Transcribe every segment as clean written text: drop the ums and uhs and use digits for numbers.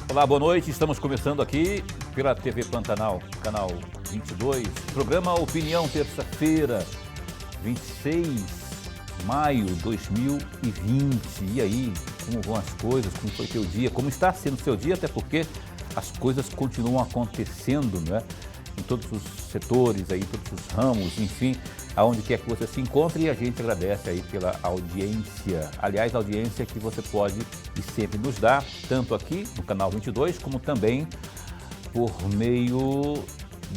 Olá, boa noite. Estamos começando aqui pela TV Pantanal, canal 22. Programa Opinião, terça-feira, 26 de maio de 2020. E aí, como vão as coisas? Como foi teu dia? Como está sendo seu dia? Até porque as coisas continuam acontecendo, né? Em todos os setores, aí, todos os ramos, enfim, aonde quer que você se encontre, e a gente agradece aí pela audiência. Aliás, a audiência que você pode e sempre nos dá, tanto aqui no canal 22, como também por meio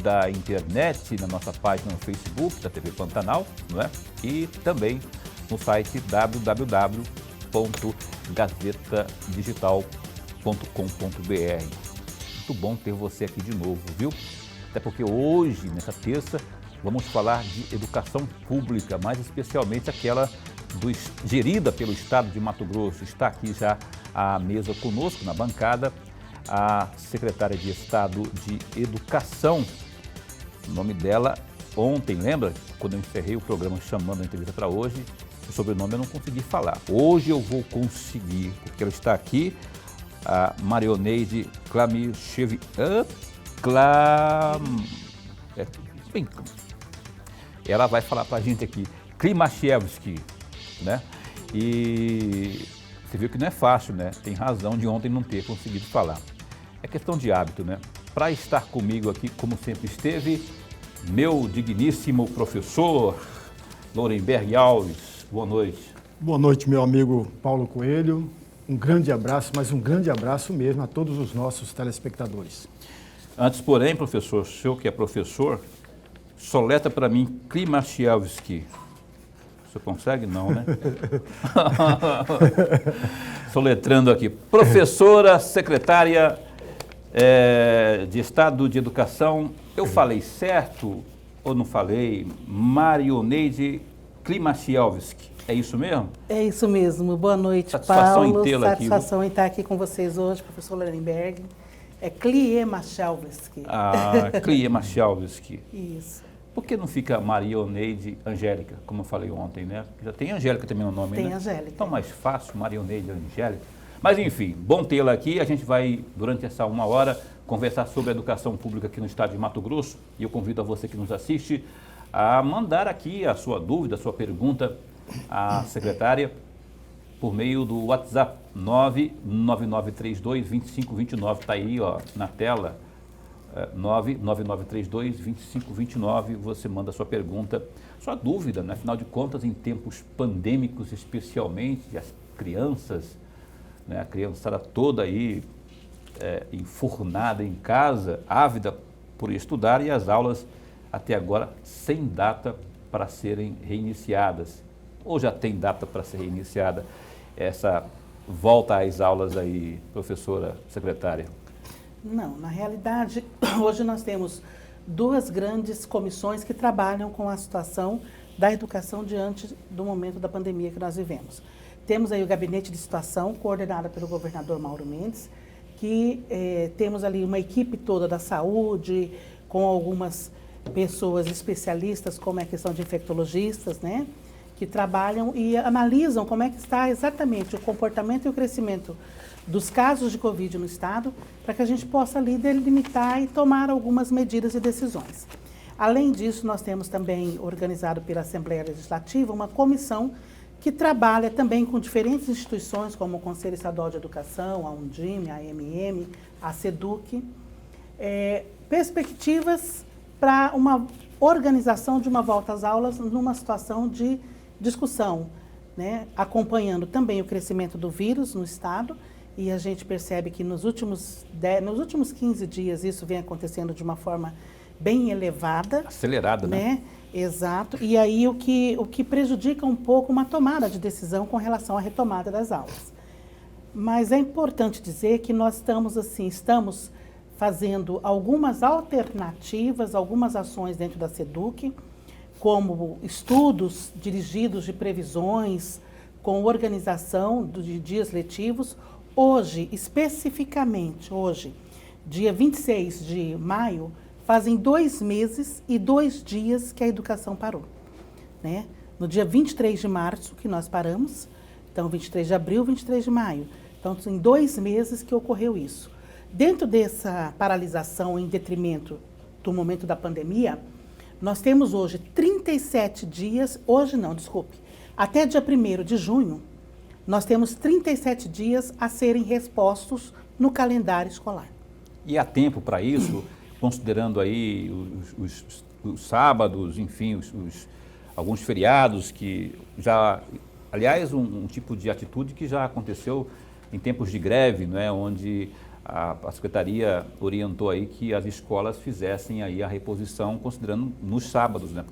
da internet, na nossa página no Facebook, da TV Pantanal, não é? E também no site www.gazetadigital.com.br. Muito bom ter você aqui de novo, viu? Até porque hoje, nessa terça, vamos falar de educação pública, mais especialmente aquela gerida pelo Estado de Mato Grosso. Está aqui já à mesa conosco, na bancada, a secretária de Estado de Educação. O nome dela, ontem, lembra? Quando eu encerrei o programa chamando a entrevista para hoje, o sobrenome eu não consegui falar. Hoje eu vou conseguir, porque ela está aqui, a Marioneide ela vai falar para a gente aqui, Klimaszewski, né? E você viu que não é fácil, né? Tem razão de ontem não ter conseguido falar. É questão de hábito, né? Para estar comigo aqui, como sempre esteve, meu digníssimo professor Lorenberg Alves. Boa noite. Boa noite, meu amigo Paulo Coelho. Um grande abraço, mas um grande abraço mesmo a todos os nossos telespectadores. Antes, porém, professor, o senhor que é professor, soletra para mim Klimaszewski. Você consegue? Não, né? Soletrando aqui. Professora, secretária de Estado de Educação, eu falei certo ou não falei? Marioneide Klimaszewski. É isso mesmo? É isso mesmo. Boa noite, satisfação Paulo. Satisfação em estar aqui com vocês hoje, professor Lorenberg. É Klimaszewski. Klimaszewski. Isso. Por que não fica Marioneide Angélica, como eu falei ontem, né? Já tem Angélica também no nome, né? Tem Angélica. Então mais fácil, Marioneide Angélica. Mas enfim, bom tê-la aqui. A gente vai, durante essa uma hora, conversar sobre a educação pública aqui no estado de Mato Grosso. E eu convido a você que nos assiste a mandar aqui a sua dúvida, a sua pergunta à secretária por meio do WhatsApp 99932-2529. Está aí, ó, na tela. 99932-2529, você manda a sua pergunta, sua dúvida, né? Afinal de contas, em tempos pandêmicos especialmente, as crianças, né? A criançada toda aí enfurnada em casa, ávida por estudar, e as aulas até agora sem data para serem reiniciadas. Ou já tem data para ser reiniciada essa volta às aulas aí, professora secretária? Não, na realidade, hoje nós temos duas grandes comissões que trabalham com a situação da educação diante do momento da pandemia que nós vivemos. Temos aí o Gabinete de Situação, coordenado pelo governador Mauro Mendes, que temos ali uma equipe toda da saúde, com algumas pessoas especialistas, como é a questão de infectologistas, né? Que trabalham e analisam como é que está exatamente o comportamento e o crescimento dos casos de Covid no estado, para que a gente possa ali delimitar e tomar algumas medidas e decisões. Além disso, nós temos também, organizado pela Assembleia Legislativa, uma comissão que trabalha também com diferentes instituições, como o Conselho Estadual de Educação, a Undime, a AMM, a SEDUC, perspectivas para uma organização de uma volta às aulas numa situação de discussão, né? Acompanhando também o crescimento do vírus no estado, e a gente percebe que nos últimos 15 dias isso vem acontecendo de uma forma bem elevada. Acelerada, né? Exato. E aí o que prejudica um pouco uma tomada de decisão com relação à retomada das aulas. Mas é importante dizer que nós estamos fazendo algumas alternativas, algumas ações dentro da SEDUC, como estudos dirigidos de previsões, com organização de dias letivos. Hoje, especificamente, dia 26 de maio, fazem 2 meses e 2 dias que a educação parou, né? No dia 23 de março que nós paramos, então 23 de abril, 23 de maio. Então, em 2 meses que ocorreu isso. Dentro dessa paralisação em detrimento do momento da pandemia, nós temos hoje 37 dias, até dia 1º de junho, nós temos 37 dias a serem repostos no calendário escolar. E há tempo para isso, considerando aí os sábados, enfim, alguns feriados que já... Aliás, um tipo de atitude que já aconteceu em tempos de greve, não é? Onde a Secretaria orientou aí que as escolas fizessem aí a reposição, considerando nos sábados, né?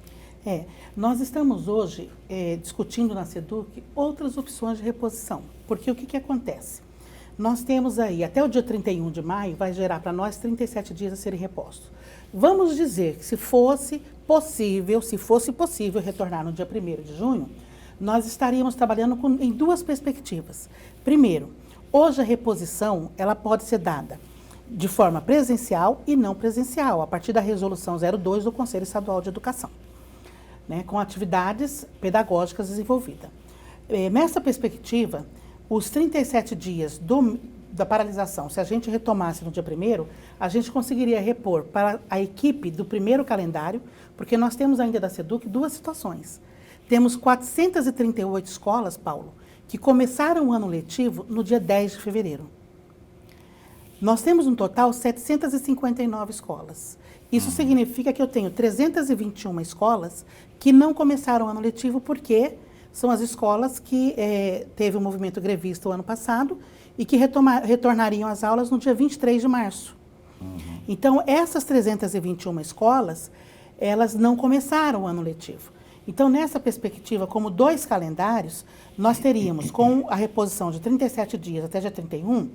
Nós estamos hoje discutindo na SEDUC outras opções de reposição, porque o que acontece? Nós temos aí, até o dia 31 de maio, vai gerar para nós 37 dias a serem repostos. Vamos dizer que se fosse possível retornar no dia 1º de junho, nós estaríamos trabalhando em duas perspectivas. Primeiro, hoje a reposição ela pode ser dada de forma presencial e não presencial, a partir da resolução 02 do Conselho Estadual de Educação, né, com atividades pedagógicas desenvolvidas. Nessa perspectiva, os 37 dias da paralisação, se a gente retomasse no dia 1º, a gente conseguiria repor para a equipe do primeiro calendário, porque nós temos ainda da SEDUC duas situações. Temos 438 escolas, Paulo, que começaram o ano letivo no dia 10 de fevereiro. Nós temos um total 759 escolas. Isso significa que eu tenho 321 escolas que não começaram o ano letivo porque são as escolas que teve o movimento grevista o ano passado e que retornariam às aulas no dia 23 de março. Então, essas 321 escolas, elas não começaram o ano letivo. Então, nessa perspectiva, como dois calendários, nós teríamos, com a reposição de 37 dias até dia 31,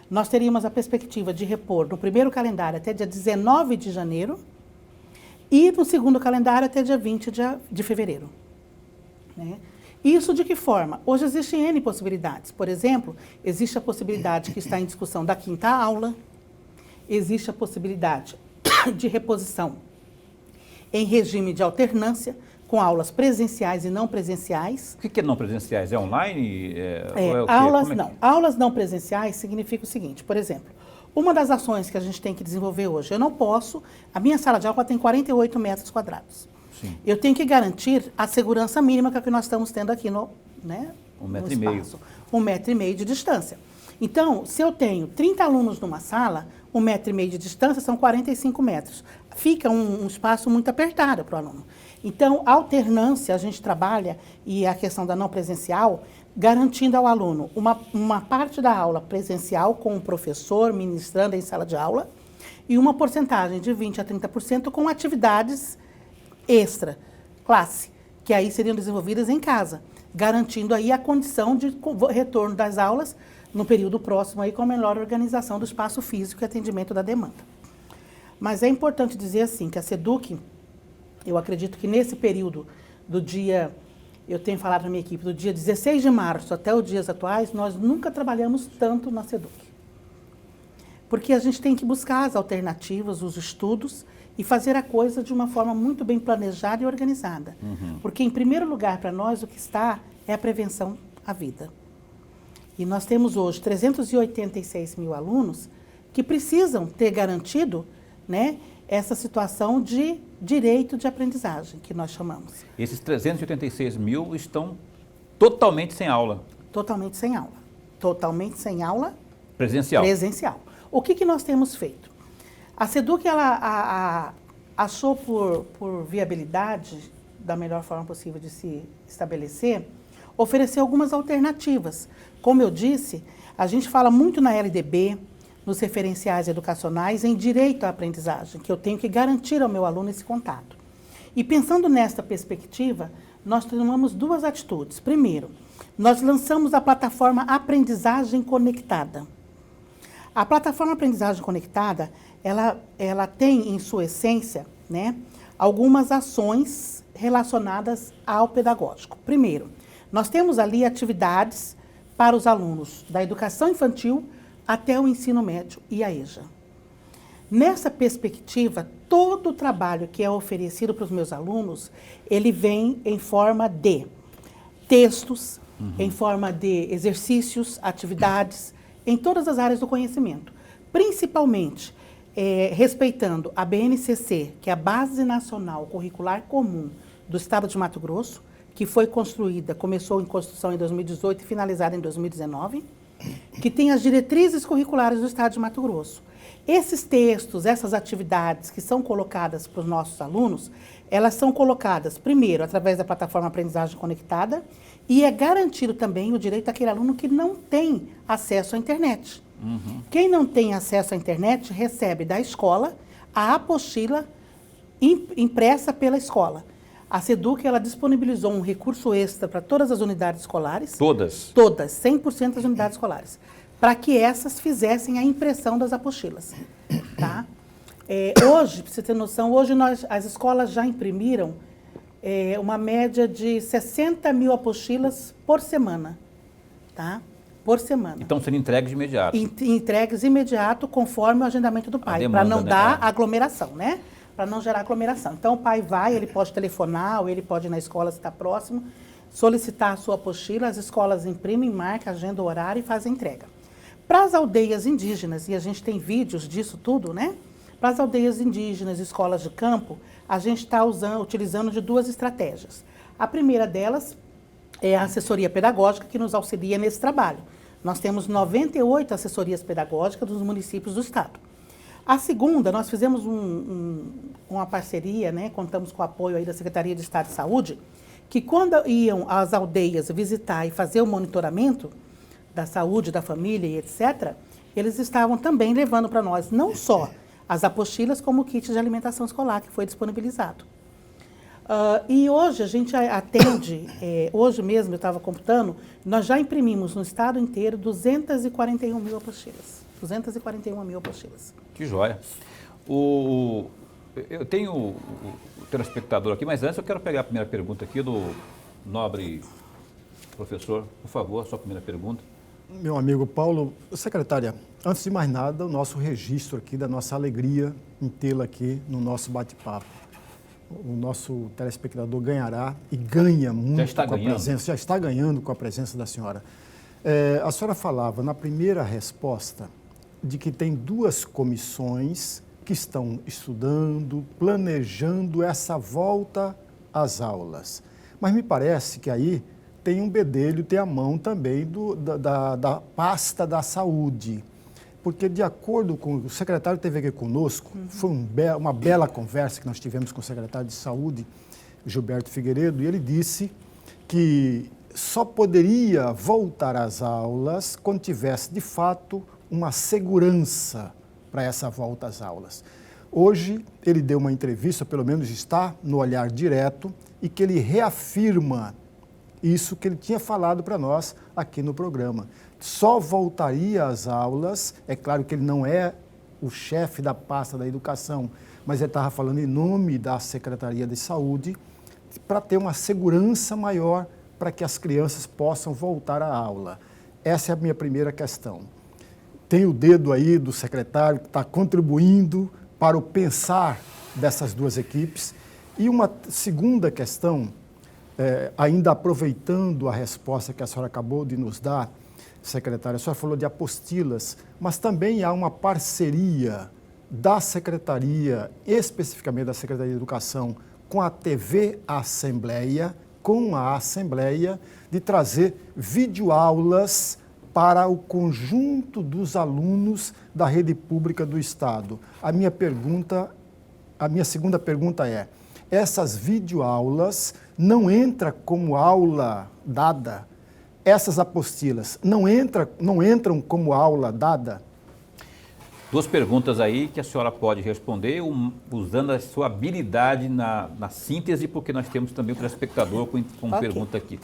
nós teríamos a perspectiva de repor no primeiro calendário até dia 19 de janeiro e no segundo calendário até dia 20 de fevereiro. Né? Isso de que forma? Hoje existem N possibilidades. Por exemplo, existe a possibilidade que está em discussão da 5ª aula, existe a possibilidade de reposição em regime de alternância, com aulas presenciais e não presenciais. O que é não presenciais? É online? Aulas não. Aulas não presenciais significa o seguinte, por exemplo, uma das ações que a gente tem que desenvolver hoje, eu não posso, a minha sala de aula tem 48 metros quadrados. Sim. Eu tenho que garantir a segurança mínima que nós estamos tendo aqui no espaço. 1,5 metro de distância. Então, se eu tenho 30 alunos numa sala, 1,5 metro de distância são 45 metros. Fica um espaço muito apertado para o aluno. Então, a alternância, a gente trabalha, e a questão da não presencial, garantindo ao aluno uma parte da aula presencial com o professor ministrando em sala de aula e uma porcentagem de 20% a 30% com atividades extra, classe, que aí seriam desenvolvidas em casa, garantindo aí a condição de retorno das aulas no período próximo aí com a melhor organização do espaço físico e atendimento da demanda. Mas é importante dizer assim, que a SEDUC, eu acredito que nesse período do dia, eu tenho falado para a minha equipe, do dia 16 de março até os dias atuais, nós nunca trabalhamos tanto na SEDUC. Porque a gente tem que buscar as alternativas, os estudos e fazer a coisa de uma forma muito bem planejada e organizada. Porque, em primeiro lugar, para nós, o que está é a prevenção à vida. E nós temos hoje 386 mil alunos que precisam ter garantido, né, essa situação de direito de aprendizagem, que nós chamamos. Esses 386 mil estão totalmente sem aula? Totalmente sem aula. Totalmente sem aula. Presencial? Presencial. O que nós temos feito? A SEDUC, ela achou por viabilidade, da melhor forma possível de se estabelecer, oferecer algumas alternativas. Como eu disse, a gente fala muito na LDB, nos referenciais educacionais, em direito à aprendizagem, que eu tenho que garantir ao meu aluno esse contato. E pensando nesta perspectiva, nós tomamos duas atitudes. Primeiro, nós lançamos a plataforma Aprendizagem Conectada. A plataforma Aprendizagem Conectada, ela tem em sua essência, né, algumas ações relacionadas ao pedagógico. Primeiro, nós temos ali atividades para os alunos da educação infantil até o ensino médio e a EJA. Nessa perspectiva, todo o trabalho que é oferecido para os meus alunos, ele vem em forma de textos, em forma de exercícios, atividades, em todas as áreas do conhecimento, principalmente respeitando a BNCC, que é a Base Nacional Curricular Comum do Estado de Mato Grosso, que foi construída, começou em construção em 2018 e finalizada em 2019, que tem as diretrizes curriculares do Estado de Mato Grosso. Esses textos, essas atividades que são colocadas para os nossos alunos, elas são colocadas, primeiro, através da plataforma Aprendizagem Conectada, e é garantido também o direito daquele aluno que não tem acesso à internet. Uhum. Quem não tem acesso à internet recebe da escola a apostila impressa pela escola. A SEDUC, ela disponibilizou um recurso extra para todas as unidades escolares. Todas? Todas, 100% das unidades escolares, para que essas fizessem a impressão das apostilas. Tá? Hoje, para você ter noção, hoje as escolas já imprimiram uma média de 60 mil apostilas por semana. Tá? Por semana. Então, serem entregues de imediato? Entregues de imediato, conforme o agendamento do pai, para não dar aglomeração, né? Para não gerar aglomeração. Então, o pai vai, ele pode telefonar, ou ele pode ir na escola, se está próximo, solicitar a sua apostila, as escolas imprimem, marcam, agendam o horário e fazem a entrega. Para as aldeias indígenas, e a gente tem vídeos disso tudo, né? Para as aldeias indígenas, escolas de campo, a gente está utilizando de 2 estratégias. A primeira delas é a assessoria pedagógica, que nos auxilia nesse trabalho. Nós temos 98 assessorias pedagógicas dos municípios do estado. A segunda, nós fizemos uma parceria, né, contamos com o apoio aí da Secretaria de Estado de Saúde, que quando iam às aldeias visitar e fazer o monitoramento da saúde, da família e etc., eles estavam também levando para nós não só as apostilas, como o kit de alimentação escolar que foi disponibilizado. E hoje a gente atende, hoje mesmo eu estava computando, nós já imprimimos no estado inteiro 241 mil apostilas. 241 mil apostilas. Que joia. Eu tenho o telespectador aqui, mas antes eu quero pegar a primeira pergunta aqui do nobre professor. Por favor, a sua primeira pergunta. Meu amigo Paulo, secretária, antes de mais nada, o nosso registro aqui da nossa alegria em tê-la aqui no nosso bate-papo. O nosso telespectador ganhará e ganha muito com a presença, já está ganhando com a presença da senhora. A senhora falava na primeira resposta de que tem 2 comissões que estão estudando, planejando essa volta às aulas. Mas me parece que aí tem um bedelho, tem a mão também da pasta da saúde. Porque, de acordo com o secretário que esteve aqui conosco, foi uma bela conversa que nós tivemos com o secretário de Saúde, Gilberto Figueiredo, e ele disse que só poderia voltar às aulas quando tivesse, de fato, uma segurança para essa volta às aulas. Hoje, ele deu uma entrevista, pelo menos está no Olhar Direto, e que ele reafirma isso que ele tinha falado para nós aqui no programa. Só voltaria às aulas, é claro que ele não é o chefe da pasta da educação, mas ele estava falando em nome da Secretaria de Saúde, para ter uma segurança maior para que as crianças possam voltar à aula. Essa é a minha primeira questão. Tem o dedo aí do secretário que está contribuindo para o pensar dessas 2 equipes. E uma segunda questão, ainda aproveitando a resposta que a senhora acabou de nos dar, secretária, a senhora falou de apostilas, mas também há uma parceria da Secretaria, especificamente da Secretaria de Educação, com a TV Assembleia, de trazer videoaulas para o conjunto dos alunos da rede pública do Estado. A minha segunda pergunta é, essas videoaulas não entram como aula dada? Essas apostilas não entram como aula dada? 2 perguntas aí que a senhora pode responder usando a sua habilidade na síntese, porque nós temos também o telespectador com pergunta aqui.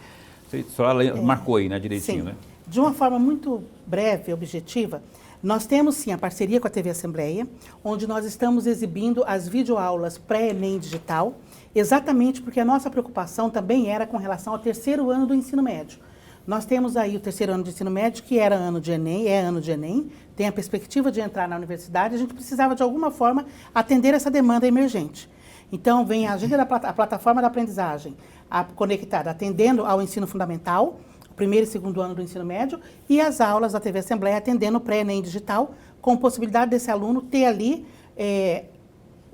A senhora marcou aí, né, direitinho, sim. Né? De uma forma muito breve e objetiva, nós temos sim a parceria com a TV Assembleia, onde nós estamos exibindo as videoaulas pré-ENEM digital, exatamente porque a nossa preocupação também era com relação ao 3º ano do ensino médio. Nós temos aí o 3º ano de ensino médio, que era ano de ENEM, tem a perspectiva de entrar na universidade, a gente precisava de alguma forma atender essa demanda emergente. Então, vem a agenda a plataforma da aprendizagem conectada, atendendo ao ensino fundamental, primeiro e segundo ano do ensino médio, e as aulas da TV Assembleia atendendo o pré-ENEM digital, com possibilidade desse aluno ter ali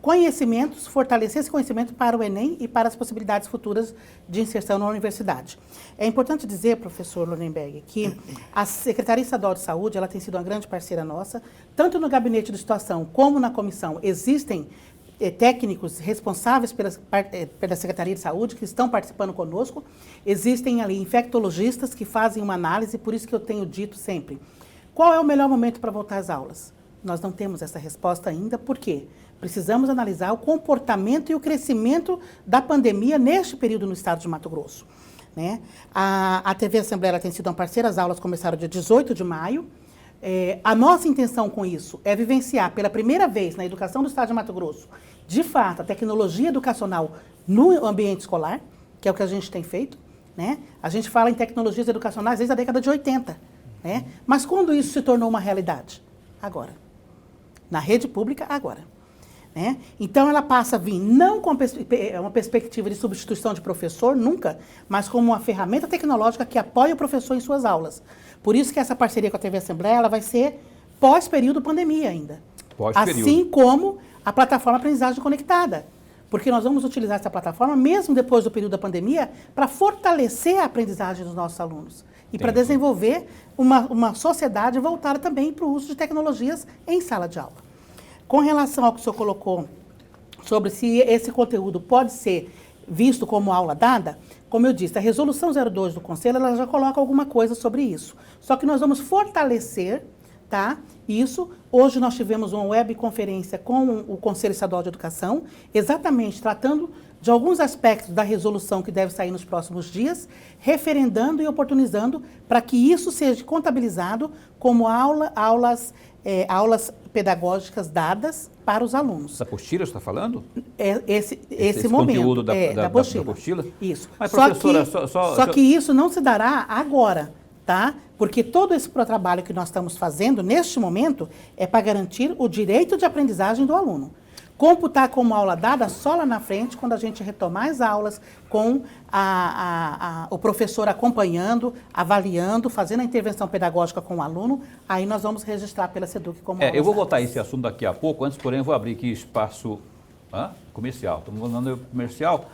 conhecimentos, fortalecer esse conhecimento para o Enem e para as possibilidades futuras de inserção na universidade. É importante dizer, professor Lorenberg, que a Secretaria Estadual de Saúde ela tem sido uma grande parceira nossa, tanto no gabinete de situação como na comissão. Existem técnicos responsáveis pela Secretaria de Saúde que estão participando conosco, existem ali infectologistas que fazem uma análise, por isso que eu tenho dito sempre, qual é o melhor momento para voltar às aulas? Nós não temos essa resposta ainda, por quê? Precisamos analisar o comportamento e o crescimento da pandemia neste período no estado de Mato Grosso. Né? A TV Assembleia tem sido uma parceira, as aulas começaram dia 18 de maio. A nossa intenção com isso é vivenciar pela primeira vez na educação do estado de Mato Grosso, de fato, a tecnologia educacional no ambiente escolar, que é o que a gente tem feito. Né? A gente fala em tecnologias educacionais desde a década de 80. Né? Mas quando isso se tornou uma realidade? Agora. Na rede pública, agora. Né? Então, ela passa a vir não com uma perspectiva de substituição de professor, nunca, mas como uma ferramenta tecnológica que apoia o professor em suas aulas. Por isso que essa parceria com a TV Assembleia ela vai ser pós-período pandemia ainda. Pós-período. Assim como a plataforma Aprendizagem Conectada. Porque nós vamos utilizar essa plataforma, mesmo depois do período da pandemia, para fortalecer a aprendizagem dos nossos alunos. E para desenvolver uma sociedade voltada também para o uso de tecnologias em sala de aula. Com relação ao que o senhor colocou sobre se esse conteúdo pode ser visto como aula dada, como eu disse, a resolução 02 do Conselho ela já coloca alguma coisa sobre isso. Só que nós vamos fortalecer, tá, isso. Hoje nós tivemos uma webconferência com o Conselho Estadual de Educação, exatamente tratando de alguns aspectos da resolução que deve sair nos próximos dias, referendando e oportunizando para que isso seja contabilizado como aulas pedagógicas dadas para os alunos. Essa apostila você está falando? Esse momento conteúdo da apostila. apostila? Isso. Mas, professora, só que isso não se dará agora, tá? Porque todo esse trabalho que nós estamos fazendo neste momento é para garantir o direito de aprendizagem do aluno. Computar como aula dada só lá na frente, quando a gente retomar as aulas, com o professor acompanhando, avaliando, fazendo a intervenção pedagógica com o aluno, aí nós vamos registrar pela SEDUC como aulas eu vou dadas. voltar a esse assunto daqui a pouco, antes, porém, eu vou abrir aqui espaço comercial. Estamos falando comercial.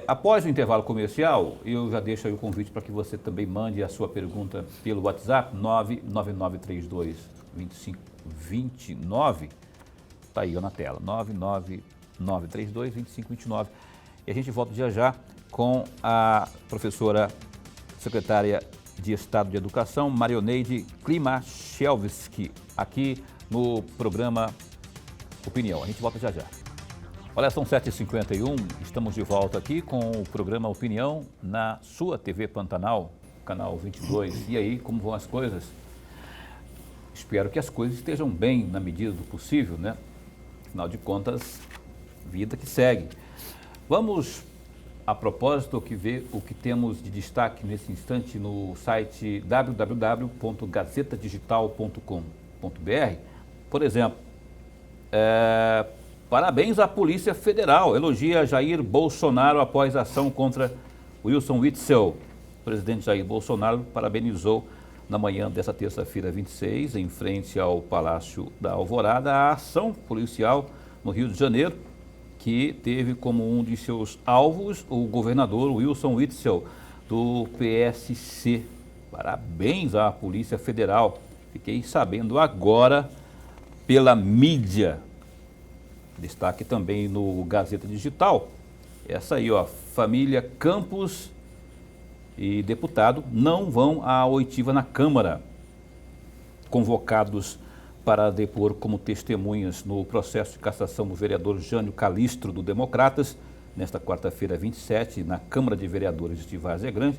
Após o intervalo comercial, eu já deixo aí o convite para que você também mande a sua pergunta pelo WhatsApp, 999322529. Está aí na tela, 999322529. E a gente volta já com a professora secretária de Estado de Educação, Marioneide Klimaszewski, aqui no programa Opinião. A gente volta já. Olha, são 7h51, estamos de volta aqui com o programa Opinião na sua TV Pantanal, canal 22. E aí, como vão as coisas? Espero que as coisas estejam bem na medida do possível, né? Afinal de contas, vida que segue. Vamos, a propósito, ver o que temos de destaque nesse instante no site www.gazetadigital.com.br. Por exemplo, parabéns à Polícia Federal, elogia Jair Bolsonaro após ação contra Wilson Witzel. O presidente Jair Bolsonaro parabenizou na manhã dessa terça-feira 26, em frente ao Palácio da Alvorada, a ação policial no Rio de Janeiro, que teve como um de seus alvos o governador Wilson Witzel, do PSC. Parabéns à Polícia Federal. Fiquei sabendo agora pela mídia. Destaque também no Gazeta Digital. Essa aí, família Campos e deputado não vão à oitiva na Câmara, convocados para depor como testemunhas no processo de cassação do vereador Jânio Calistro, do Democratas, nesta quarta-feira 27, na Câmara de Vereadores de Várzea Grande,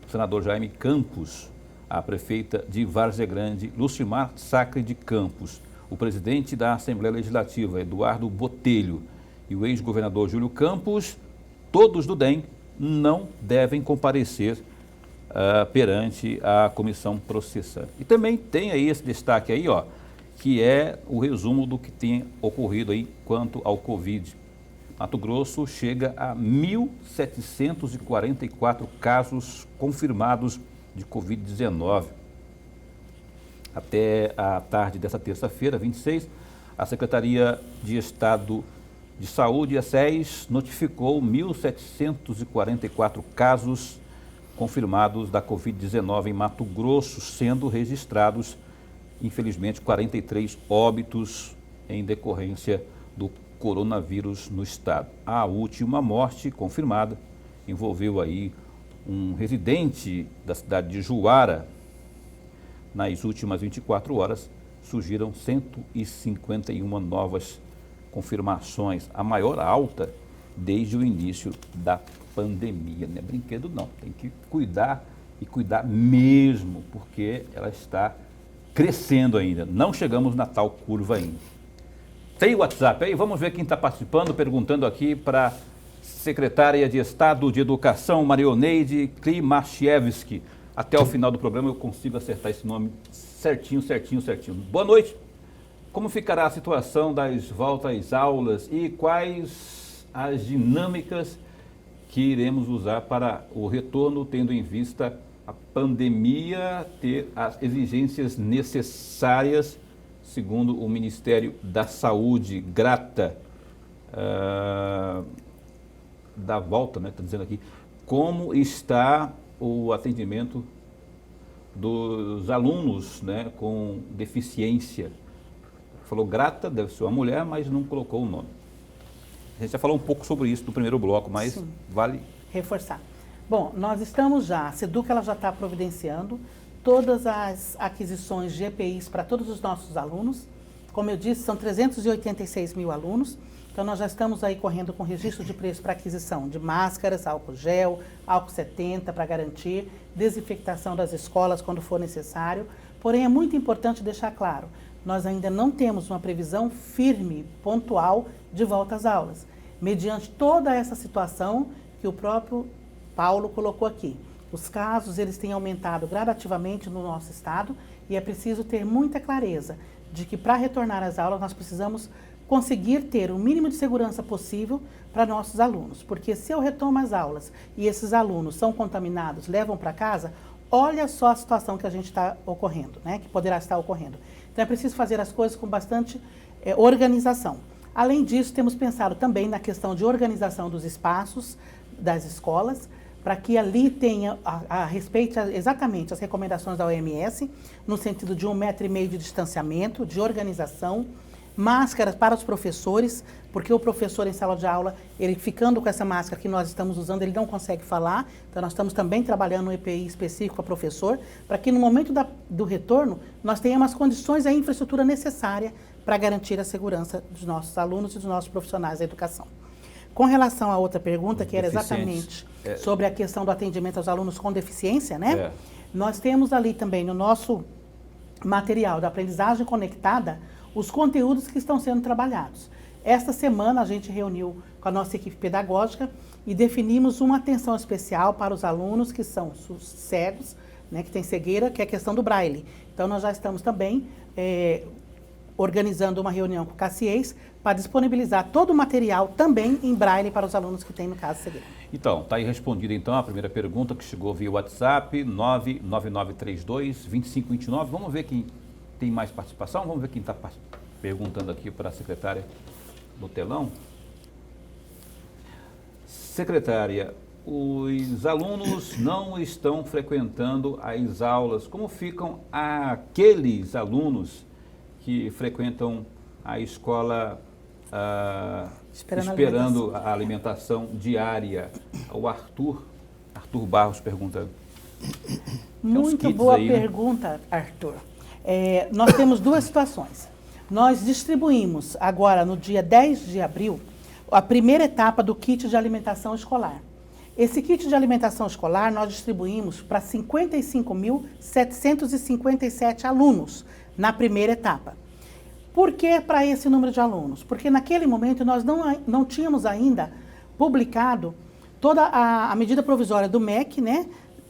o senador Jaime Campos, a prefeita de Várzea Grande, Lucimar Sacre de Campos, o presidente da Assembleia Legislativa, Eduardo Botelho, e o ex-governador Júlio Campos, todos do DEM, não devem comparecer perante a comissão processante. E também tem aí esse destaque aí, que é o resumo do que tem ocorrido aí quanto ao Covid. Mato Grosso chega a 1.744 casos confirmados de Covid-19. Até a tarde dessa terça-feira, 26, a Secretaria de Estado de Saúde, a SES, notificou 1.744 casos confirmados da Covid-19 em Mato Grosso, sendo registrados, infelizmente, 43 óbitos em decorrência do coronavírus no estado. A última morte confirmada envolveu aí um residente da cidade de Juara. Nas últimas 24 horas, surgiram 151 novas confirmações, a maior alta desde o início da pandemia. Não é brinquedo não, tem que cuidar e cuidar mesmo, porque ela está crescendo ainda. Não chegamos na tal curva ainda. Tem o WhatsApp aí? Vamos ver quem está participando, perguntando aqui para a secretária de Estado de Educação, Marioneide Klimaschewski. Até o final do programa eu consigo acertar esse nome certinho. Boa noite. Como ficará a situação das voltas às aulas e quais as dinâmicas que iremos usar para o retorno, tendo em vista a pandemia, ter as exigências necessárias, segundo o Ministério da Saúde, grata da volta, né? Está dizendo aqui, como está o atendimento dos alunos, né, com deficiência. Falou grata, deve ser uma mulher, mas não colocou o nome. A gente já falou um pouco sobre isso no primeiro bloco, mas sim, vale reforçar. Bom, nós estamos já, a SEDUC ela já está providenciando todas as aquisições de EPIs para todos os nossos alunos. Como eu disse, são 386 mil alunos. Então, nós já estamos aí correndo com registro de preço para aquisição de máscaras, álcool gel, álcool 70 para garantir, desinfectação das escolas quando for necessário. Porém, é muito importante deixar claro, nós ainda não temos uma previsão firme, pontual, de volta às aulas. Mediante toda essa situação que o próprio Paulo colocou aqui. Os casos, eles têm aumentado gradativamente no nosso estado e é preciso ter muita clareza de que para retornar às aulas nós precisamos conseguir ter o mínimo de segurança possível para nossos alunos. Porque se eu retomo as aulas e esses alunos são contaminados, levam para casa, olha só a situação que a gente está ocorrendo, né? Que poderá estar ocorrendo. Então é preciso fazer as coisas com bastante organização. Além disso, temos pensado também na questão de organização dos espaços das escolas, para que ali tenha, respeite exatamente as recomendações da OMS, no sentido de 1,5 metro de distanciamento, de organização, máscaras para os professores, porque o professor em sala de aula, ele ficando com essa máscara que nós estamos usando, ele não consegue falar. Então, nós estamos também trabalhando um EPI específico para professor, para que no momento do retorno, nós tenhamos as condições e a infraestrutura necessária para garantir a segurança dos nossos alunos e dos nossos profissionais da educação. Com relação à outra pergunta, que era exatamente sobre a questão do atendimento aos alunos com deficiência, né? Nós temos ali também no nosso material da aprendizagem conectada os conteúdos que estão sendo trabalhados. Esta semana a gente reuniu com a nossa equipe pedagógica e definimos uma atenção especial para os alunos que são cegos, né, que têm cegueira, que é a questão do braille. Então nós já estamos também organizando uma reunião com o CACIES para disponibilizar todo o material também em braille para os alunos que têm, no caso, cegueira. Então, está aí respondida então a primeira pergunta que chegou via WhatsApp, 99932-2529. Vamos ver quem tem mais participação? Vamos ver quem está perguntando aqui para a secretária no telão. Secretária, os alunos não estão frequentando as aulas. Como ficam aqueles alunos que frequentam a escola esperando a alimentação diária? O Arthur Barros perguntando. Muito boa pergunta, Arthur. Nós temos duas situações. Nós distribuímos agora, no dia 10 de abril, a primeira etapa do kit de alimentação escolar. Esse kit de alimentação escolar nós distribuímos para 55.757 alunos na primeira etapa. Por que para esse número de alunos? Porque naquele momento nós não tínhamos ainda publicado toda a medida provisória do MEC, né?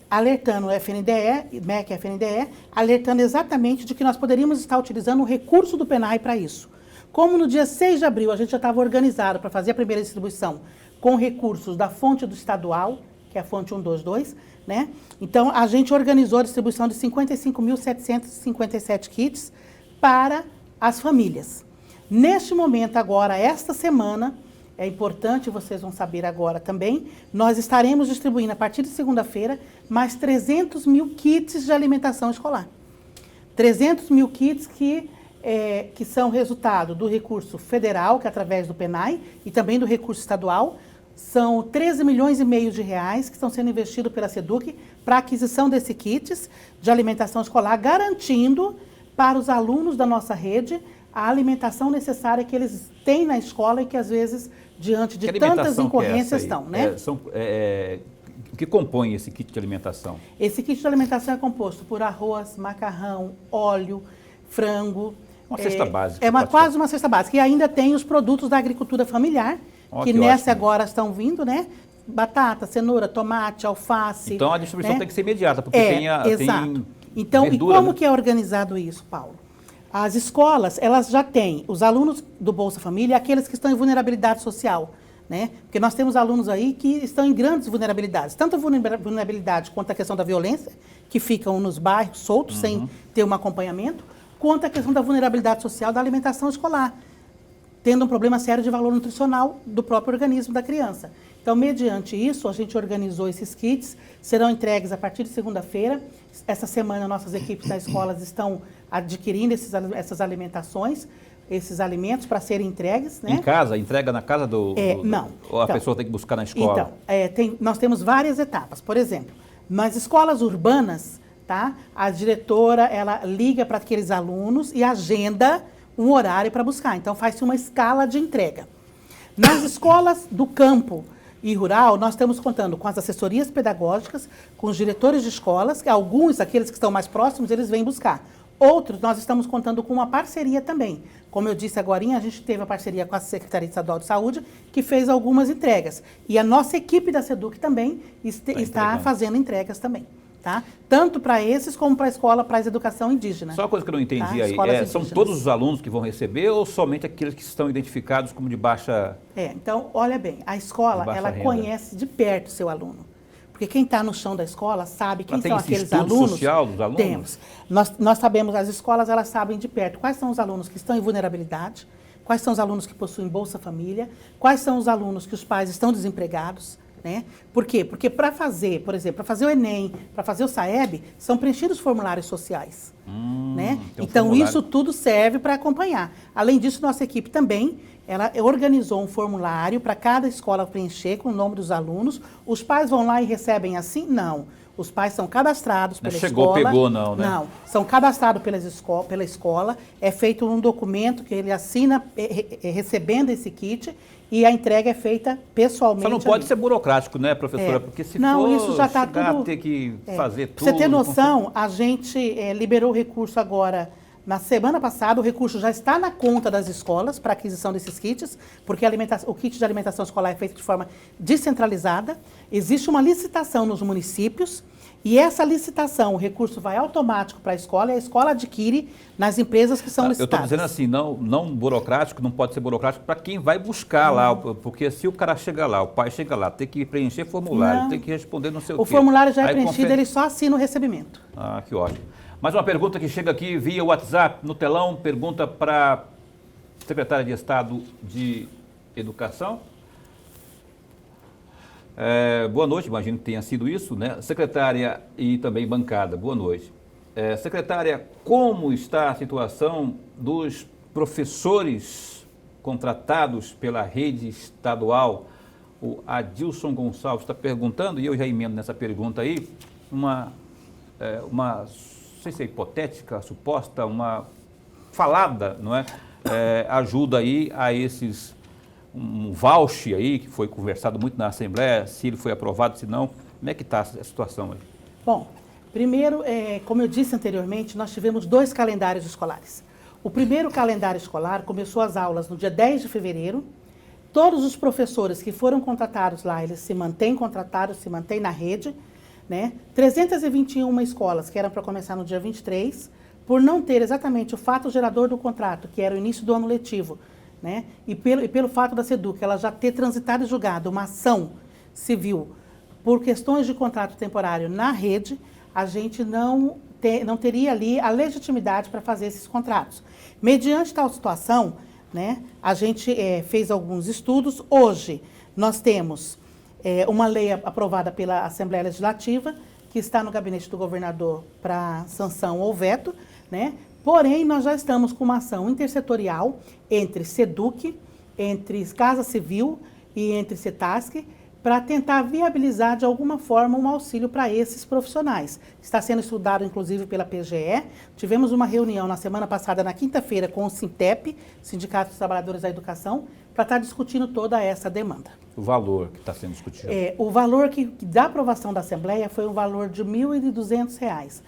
Alertando o FNDE, MEC e FNDE, alertando exatamente de que nós poderíamos estar utilizando o recurso do PENAI para isso. Como no dia 6 de abril a gente já estava organizado para fazer a primeira distribuição com recursos da fonte do estadual, que é a fonte 122, né? Então, a gente organizou a distribuição de 55.757 kits para as famílias. Neste momento agora, esta semana, é importante, vocês vão saber agora também, nós estaremos distribuindo a partir de segunda-feira mais 300 mil kits de alimentação escolar. 300 mil kits que são resultado do recurso federal, que é através do PENAI, e também do recurso estadual. São 13 milhões e meio de reais que estão sendo investidos pela SEDUC para a aquisição desses kits de alimentação escolar, garantindo para os alunos da nossa rede a alimentação necessária que eles têm na escola e que, às vezes, diante de tantas incorrências estão, né? O que compõe esse kit de alimentação? Esse kit de alimentação é composto por arroz, macarrão, óleo, frango. Uma cesta básica. Quase uma cesta básica. E ainda tem os produtos da agricultura familiar, que nessa agora estão vindo, né? Batata, cenoura, tomate, alface. Então a distribuição tem que ser imediata, porque exato. tem então, verdura, e como que é organizado isso, Paulo? As escolas, elas já têm os alunos do Bolsa Família, aqueles que estão em vulnerabilidade social, né? Porque nós temos alunos aí que estão em grandes vulnerabilidades, tanto a vulnerabilidade quanto a questão da violência, que ficam nos bairros soltos, sem ter um acompanhamento, quanto a questão da vulnerabilidade social da alimentação escolar, tendo um problema sério de valor nutricional do próprio organismo da criança. Então, mediante isso, a gente organizou esses kits, serão entregues a partir de segunda-feira. Essa semana, nossas equipes das escolas estão adquirindo essas alimentações, esses alimentos para serem entregues, né? Em casa? Entrega na casa não. Ou a pessoa tem que buscar na escola? Então, nós temos várias etapas. Por exemplo, nas escolas urbanas, tá? A diretora, ela liga para aqueles alunos e agenda um horário para buscar. Então, faz-se uma escala de entrega. Nas escolas do campo e rural, nós estamos contando com as assessorias pedagógicas, com os diretores de escolas, que alguns, aqueles que estão mais próximos, eles vêm buscar. Outros, nós estamos contando com uma parceria também. Como eu disse agora, a gente teve a parceria com a Secretaria Estadual de Saúde, que fez algumas entregas. E a nossa equipe da SEDUC também está fazendo entregas também. Tá? Tanto para esses como para a escola, para a educação indígena. Só uma coisa que eu não entendi aí, são todos os alunos que vão receber ou somente aqueles que estão identificados como de baixa... Então, olha bem, a escola, ela conhece de perto o seu aluno. Porque quem está no chão da escola sabe quem são aqueles alunos. Social dos alunos? Temos. Nós sabemos, as escolas, elas sabem de perto quais são os alunos que estão em vulnerabilidade, quais são os alunos que possuem Bolsa Família, quais são os alunos que os pais estão desempregados, né? Por quê? Porque para fazer, por exemplo, para fazer o Enem, para fazer o SAEB, são preenchidos formulários sociais. Né? Então, isso tudo serve para acompanhar. Além disso, nossa equipe também, ela organizou um formulário para cada escola preencher com o nome dos alunos. Os pais vão lá e recebem assim? Não. Os pais são cadastrados pela escola. Pegou, não, né? Não. São cadastrados pela escola. É feito um documento que ele assina recebendo esse kit e a entrega é feita pessoalmente. Só não pode ser burocrático, né, professora? Porque se for isso já tá tudo, ter que fazer tudo... Pra você ter noção, a gente liberou o recurso agora... Na semana passada, o recurso já está na conta das escolas para aquisição desses kits, porque o kit de alimentação escolar é feito de forma descentralizada. Existe uma licitação nos municípios e essa licitação, o recurso vai automático para a escola e a escola adquire nas empresas que são licitadas. Eu estou dizendo assim, não burocrático, não pode ser burocrático para quem vai buscar lá, porque se o cara chega lá, o pai chega lá, tem que preencher formulário, tem que responder não sei o quê. O formulário já é preenchido, ele só assina o recebimento. Ah, que ótimo. Mais uma pergunta que chega aqui via WhatsApp, no telão, pergunta para a secretária de Estado de Educação. Boa noite, imagino que tenha sido isso, né? Secretária e também bancada, boa noite. Secretária, como está a situação dos professores contratados pela rede estadual? O Adilson Gonçalves está perguntando, e eu já emendo nessa pergunta aí, uma não sei se é hipotética, suposta, uma falada, não é? Ajuda aí a esses, um voucher aí, que foi conversado muito na Assembleia, se ele foi aprovado, se não, como é que está a situação aí? Bom, primeiro, como eu disse anteriormente, nós tivemos 2 calendários escolares. O primeiro calendário escolar começou as aulas no dia 10 de fevereiro, todos os professores que foram contratados lá, eles se mantêm contratados, se mantêm na rede, né? 321 escolas que eram para começar no dia 23, por não ter exatamente o fato gerador do contrato, que era o início do ano letivo, né? E pelo fato da SEDUC, ela já ter transitado e julgado uma ação civil por questões de contrato temporário na rede, a gente não teria ali a legitimidade para fazer esses contratos. Mediante tal situação, né, a gente fez alguns estudos. Hoje, nós temos uma lei aprovada pela Assembleia Legislativa, que está no gabinete do governador para sanção ou veto, né? Porém, nós já estamos com uma ação intersetorial entre SEDUC, entre Casa Civil e entre CETASC, para tentar viabilizar de alguma forma um auxílio para esses profissionais. Está sendo estudado, inclusive, pela PGE. Tivemos uma reunião na semana passada, na quinta-feira, com o Sintep, Sindicato dos Trabalhadores da Educação, para estar discutindo toda essa demanda. O valor que está sendo discutido? O valor da aprovação da Assembleia foi um valor de R$ 1.200.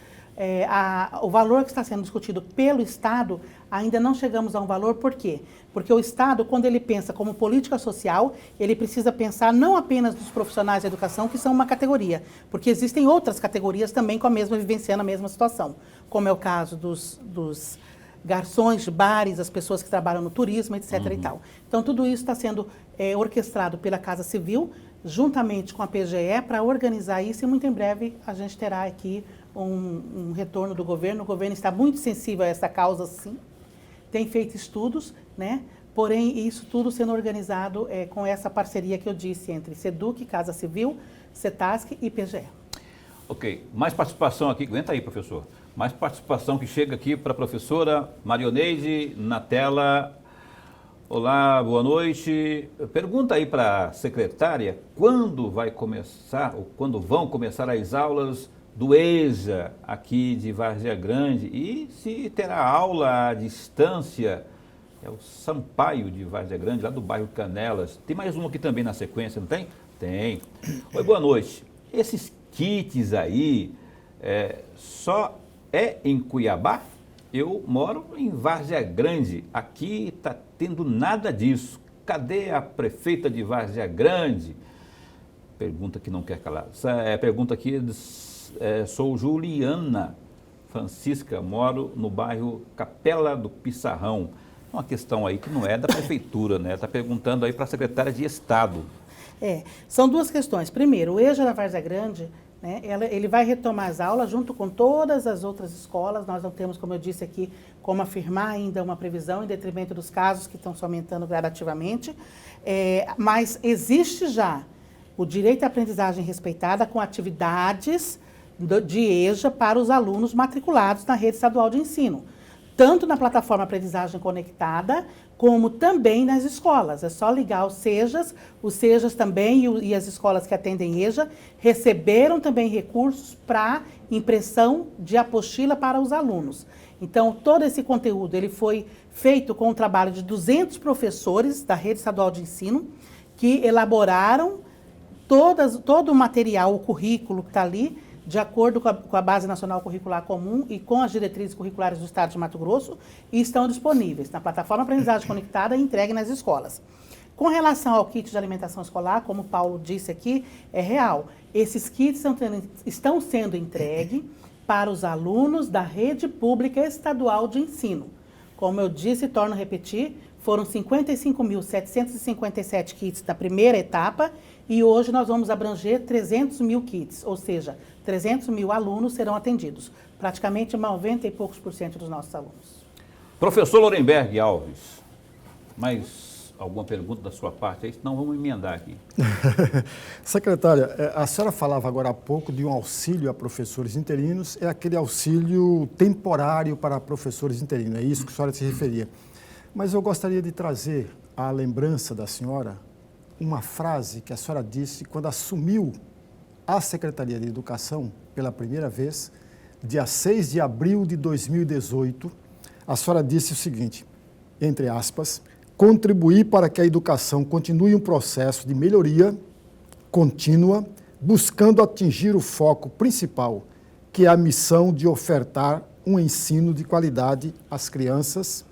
O valor que está sendo discutido pelo Estado, ainda não chegamos a um valor. Por quê? Porque o Estado, quando ele pensa como política social, ele precisa pensar não apenas dos profissionais da educação, que são uma categoria, porque existem outras categorias também vivenciando a mesma situação, como é o caso dos garçons de bares, as pessoas que trabalham no turismo, etc. e tal. Então, tudo isso está sendo orquestrado pela Casa Civil, juntamente com a PGE, para organizar isso, e muito em breve a gente terá aqui um retorno do governo. O governo está muito sensível a essa causa, sim, tem feito estudos, né? Porém, isso tudo sendo organizado com essa parceria que eu disse entre SEDUC, Casa Civil, CETASC e PGE. Ok, mais participação aqui, aguenta aí, professor. Mais participação que chega aqui para a professora Marioneide na tela. Olá, boa noite. Pergunta aí para a secretária quando vai começar, ou quando vão começar as aulas do EJA aqui de Várzea Grande e se terá aula à distância. É o Sampaio de Várzea Grande, lá do bairro Canelas. Tem mais um aqui também na sequência, não tem? Tem. Oi, boa noite. Esses kits aí, só em Cuiabá? Eu moro em Várzea Grande. Aqui está tendo nada disso. Cadê a prefeita de Várzea Grande? Pergunta que não quer calar. Pergunta aqui, sou Juliana Francisca, moro no bairro Capela do Pissarrão. Uma questão aí que não é da prefeitura, né? Está perguntando aí para a secretária de Estado. São duas questões. Primeiro, o EJA da Várzea Grande, né, ele vai retomar as aulas junto com todas as outras escolas. Nós não temos, como eu disse aqui, como afirmar ainda uma previsão em detrimento dos casos que estão se aumentando gradativamente. Mas existe já o direito à aprendizagem respeitada com atividades de EJA para os alunos matriculados na rede estadual de ensino, tanto na plataforma Aprendizagem Conectada, como também nas escolas. É só ligar os SEJAs também e as escolas que atendem EJA receberam também recursos para impressão de apostila para os alunos. Então, todo esse conteúdo ele foi feito com o trabalho de 200 professores da rede estadual de ensino, que elaboraram todo o material, o currículo que está ali, de acordo com a Base Nacional Curricular Comum e com as diretrizes curriculares do Estado de Mato Grosso, e estão disponíveis na plataforma Aprendizagem Conectada e entregue nas escolas. Com relação ao kit de alimentação escolar, como o Paulo disse aqui, é real. Esses kits estão sendo entregues para os alunos da rede pública estadual de ensino. Como eu disse e torno a repetir, foram 55.757 kits da primeira etapa, e hoje nós vamos abranger 300 mil kits, ou seja, 300 mil alunos serão atendidos, praticamente 90 e poucos % dos nossos alunos. Professor Lorenberg Alves, mais alguma pergunta da sua parte aí? Senão vamos emendar aqui. Secretária, a senhora falava agora há pouco de um auxílio a professores interinos, é aquele auxílio temporário para professores interinos, é isso que a senhora se referia. Mas eu gostaria de trazer à lembrança da senhora uma frase que a senhora disse quando assumiu a Secretaria de Educação pela primeira vez, dia 6 de abril de 2018, a senhora disse o seguinte, entre aspas, contribuir para que a educação continue um processo de melhoria contínua, buscando atingir o foco principal, que é a missão de ofertar um ensino de qualidade às crianças,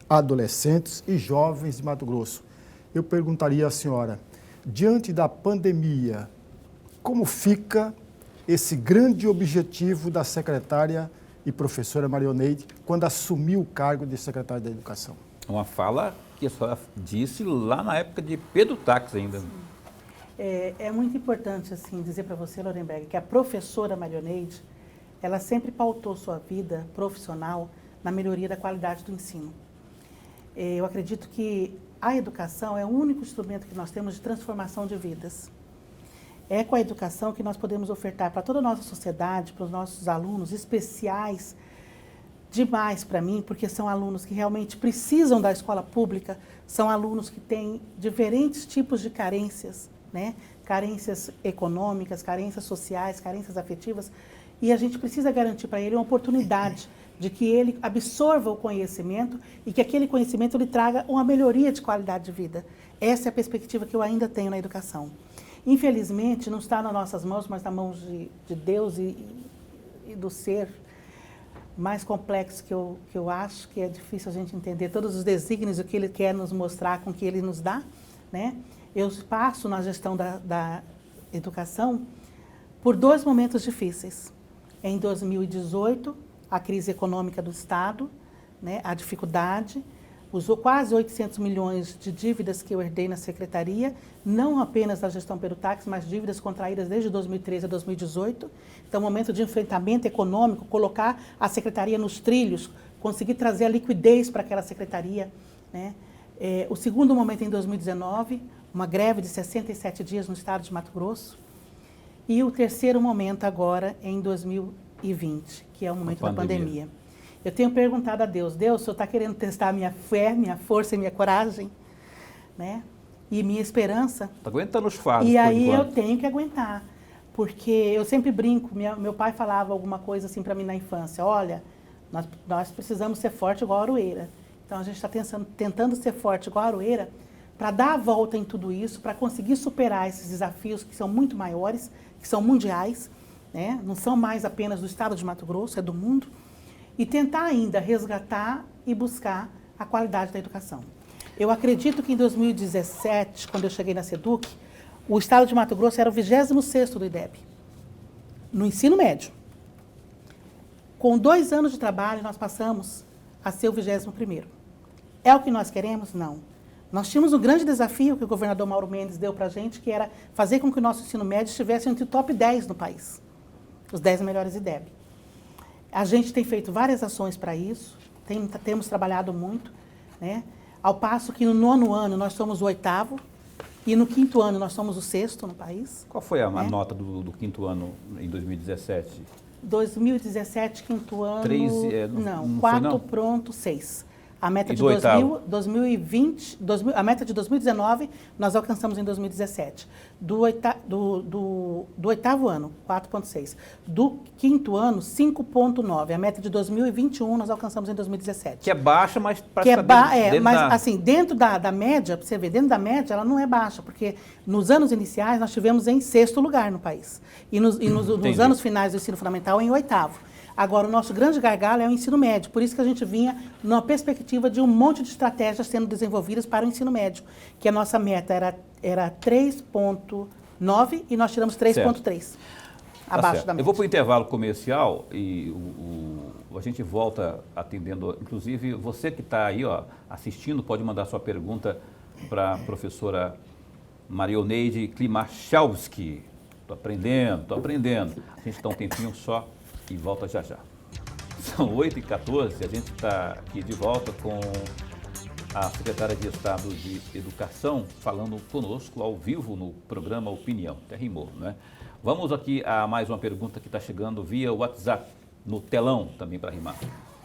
adolescentes e jovens de Mato Grosso. Eu perguntaria à senhora, diante da pandemia, como fica esse grande objetivo da secretária e professora Marioneide, quando assumiu o cargo de secretária da Educação. Uma fala que a senhora disse lá na época de Pedro Taques ainda. É muito importante assim, dizer para você, Lorenberg, que a professora Marioneide, ela sempre pautou sua vida profissional na melhoria da qualidade do ensino. Eu acredito que a educação é o único instrumento que nós temos de transformação de vidas. É com a educação que nós podemos ofertar para toda a nossa sociedade, para os nossos alunos, especiais demais para mim, porque são alunos que realmente precisam da escola pública, são alunos que têm diferentes tipos de carências, né? Carências econômicas, carências sociais, carências afetivas, e a gente precisa garantir para ele uma oportunidade de que ele absorva o conhecimento e que aquele conhecimento lhe traga uma melhoria de qualidade de vida. Essa é a perspectiva que eu ainda tenho na educação. Infelizmente, não está nas nossas mãos, mas nas mãos de Deus e do ser mais complexo que eu acho que é difícil a gente entender todos os desígnios, o que Ele quer nos mostrar com o que Ele nos dá, né? Eu passo na gestão da educação por 2 momentos difíceis. Em 2018, a crise econômica do Estado, né, a dificuldade, usou quase 800 milhões de dívidas que eu herdei na secretaria, não apenas da gestão Pedro Taques, mas dívidas contraídas desde 2013 a 2018. Então, momento de enfrentamento econômico, colocar a secretaria nos trilhos, conseguir trazer a liquidez para aquela secretaria, né? O segundo momento em 2019, uma greve de 67 dias no estado de Mato Grosso. E o terceiro momento agora em 2020, que é o momento da pandemia. Eu tenho perguntado a Deus, o Senhor está querendo testar a minha fé, minha força e minha coragem, né? E minha esperança. Está aguentando os fardos. E aí eu tenho que aguentar, porque eu sempre brinco, meu pai falava alguma coisa assim para mim na infância, olha, nós precisamos ser forte igual a Aroeira. Então a gente está tentando ser forte igual a Aroeira para dar a volta em tudo isso, para conseguir superar esses desafios que são muito maiores, que são mundiais, né? Não são mais apenas do estado de Mato Grosso, é do mundo, e tentar ainda resgatar e buscar a qualidade da educação. Eu acredito que em 2017, quando eu cheguei na SEDUC, o estado de Mato Grosso era o 26º do IDEB, no ensino médio. Com 2 anos de trabalho, nós passamos a ser o 21º. É o que nós queremos? Não. Nós tínhamos um grande desafio que o governador Mauro Mendes deu para a gente, que era fazer com que o nosso ensino médio estivesse entre o top 10 no país, os 10 melhores IDEB. A gente tem feito várias ações para isso, temos trabalhado muito, né? Ao passo que no 9º ano nós somos o 8º e no 5º ano nós somos o 6º no país. Qual foi a nota do 5º ano em 2017? 2017, 5º ano... 3, não, não 4,6. A meta de 2020, a meta de 2019, nós alcançamos em 2017. Do 8º ano, 4,6. Do 5º ano, 5,9. A meta de 2021, nós alcançamos em 2017. Que é baixa, mas... Assim, dentro da média, para você ver, dentro da média, ela não é baixa, porque nos anos iniciais, nós tivemos em 6º lugar no país. E nos anos finais do ensino fundamental, em 8º. Agora, o nosso grande gargalo é o ensino médio, por isso que a gente vinha numa perspectiva de um monte de estratégias sendo desenvolvidas para o ensino médio, que a nossa meta era 3,9 e nós tiramos 3,3, abaixo da média. Eu vou para o intervalo comercial e a gente volta atendendo, inclusive você que está aí assistindo pode mandar sua pergunta para a professora Marioneide Klimachowski. Estou aprendendo. A gente dá um tempinho só e volta já já. São 8h14, a gente está aqui de volta com a secretária de Estado de Educação falando conosco ao vivo no programa Opinião. Até rimou, né? Vamos aqui a mais uma pergunta que está chegando via WhatsApp, no telão também para rimar.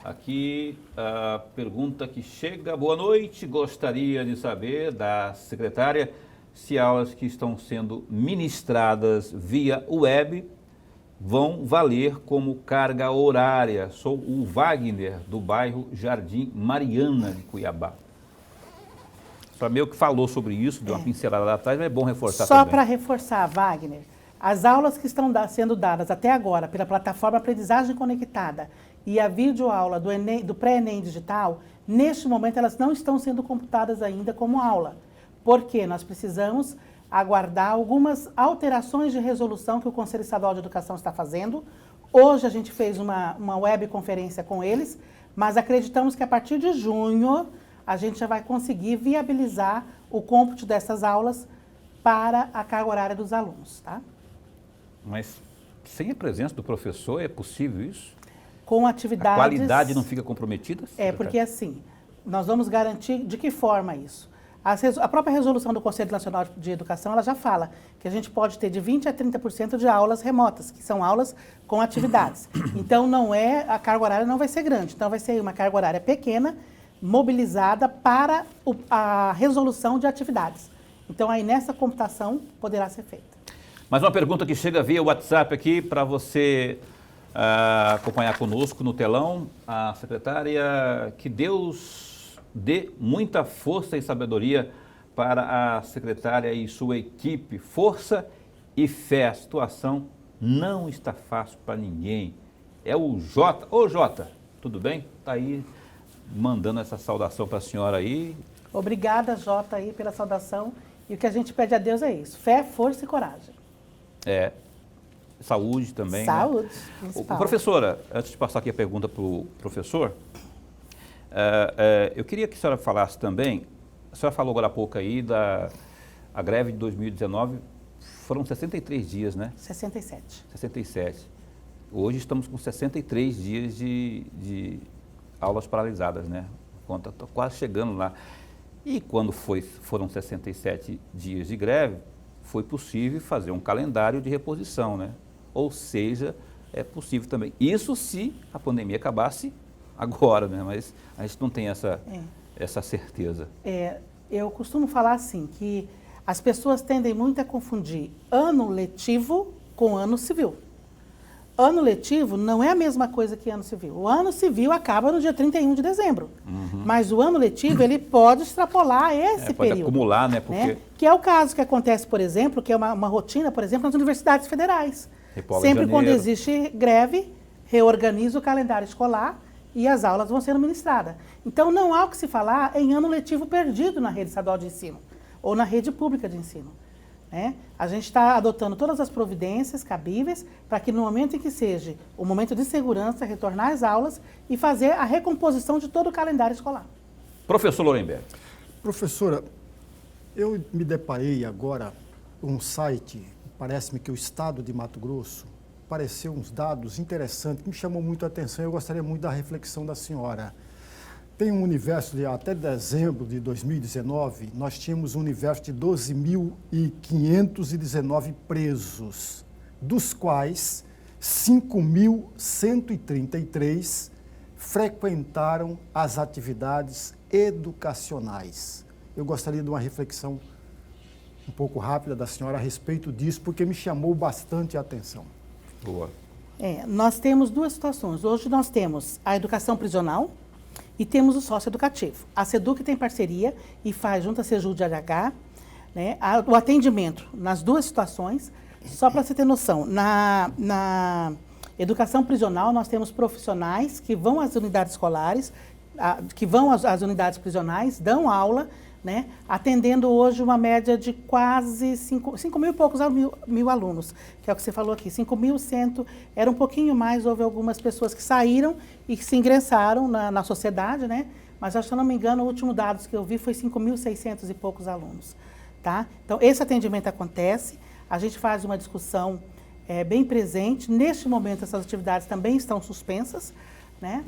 Aqui a pergunta que chega: boa noite, gostaria de saber da secretária se aulas que estão sendo ministradas via web vão valer como carga horária. Sou o Wagner, do bairro Jardim Mariana, de Cuiabá. Só meio que falou sobre isso, deu uma pincelada lá atrás, mas é bom reforçar também. Só para reforçar, Wagner, as aulas que estão sendo dadas até agora pela plataforma Aprendizagem Conectada e a videoaula do pré-ENEM digital, neste momento elas não estão sendo computadas ainda como aula. Porque nós precisamos aguardar algumas alterações de resolução que o Conselho Estadual de Educação está fazendo Hoje a gente fez uma webconferência com eles, mas acreditamos que a partir de junho a gente já vai conseguir viabilizar o cômputo dessas aulas para a carga horária dos alunos, tá? Mas sem a presença do professor é possível isso? Com atividades... A qualidade não fica comprometida? Porque assim, nós vamos garantir de que forma isso? A própria resolução do Conselho Nacional de Educação, ela já fala que a gente pode ter de 20% a 30% de aulas remotas, que são aulas com atividades. Então, a carga horária não vai ser grande. Então, vai ser uma carga horária pequena, mobilizada para a resolução de atividades. Então, aí nessa computação poderá ser feita. Mais uma pergunta que chega via WhatsApp aqui para você acompanhar conosco no telão. A secretária, que Deus dê muita força e sabedoria para a secretária e sua equipe. Força e fé. A situação não está fácil para ninguém. É o Jota. Ô Jota, tudo bem? Está aí mandando essa saudação para a senhora aí. Obrigada, Jota, aí pela saudação. E o que a gente pede a Deus é isso. Fé, força e coragem. Saúde também. Saúde. Né? Professora, antes de passar aqui a pergunta para o professor, eu queria que a senhora falasse também, a senhora falou agora há pouco aí a greve de 2019, foram 63 dias, né? 67. 67. Hoje estamos com 63 dias de aulas paralisadas, né? Conta está quase chegando lá. E quando foram 67 dias de greve, foi possível fazer um calendário de reposição, né? Ou seja, é possível também. Isso se a pandemia acabasse agora, né? Mas a gente não tem essa certeza. Eu costumo falar assim, que as pessoas tendem muito a confundir ano letivo com ano civil. Ano letivo não é a mesma coisa que ano civil. O ano civil acaba no dia 31 de dezembro. Uhum. Mas o ano letivo, ele pode extrapolar esse pode período. Acumular, né? Porque... Que é o caso que acontece, por exemplo, que é uma rotina, por exemplo, nas universidades federais. Sempre quando existe greve, reorganiza o calendário escolar e as aulas vão sendo ministradas. Então, não há o que se falar em ano letivo perdido na rede estadual de ensino ou na rede pública de ensino. A gente está adotando todas as providências cabíveis para que no momento em que seja o momento de segurança, retornar às aulas e fazer a recomposição de todo o calendário escolar. Professor Lorenberg. Professora, eu me deparei agora com um site, parece-me que o Estado de Mato Grosso, apareceu uns dados interessantes que me chamou muito a atenção e eu gostaria muito da reflexão da senhora. Tem um universo de até dezembro de 2019, nós tínhamos um universo de 12.519 presos, dos quais 5.133 frequentaram as atividades educacionais. Eu gostaria de uma reflexão um pouco rápida da senhora a respeito disso, porque me chamou bastante a atenção. Boa. Nós temos duas situações. Hoje nós temos a educação prisional, e temos o socioeducativo. A SEDUC tem parceria e faz junto à Sejud de AH, né, o atendimento nas duas situações. Só para você ter noção, na educação prisional nós temos profissionais que vão às unidades escolares, que vão às unidades prisionais, dão aula, né, atendendo hoje uma média de quase 5 mil e poucos mil alunos, que é o que você falou aqui, 5.100, era um pouquinho mais, houve algumas pessoas que saíram e que se ingressaram na sociedade, né, mas se eu não me engano, o último dados que eu vi foi 5.600 e poucos alunos, tá? Então, esse atendimento acontece, a gente faz uma discussão bem presente, neste momento essas atividades também estão suspensas, né?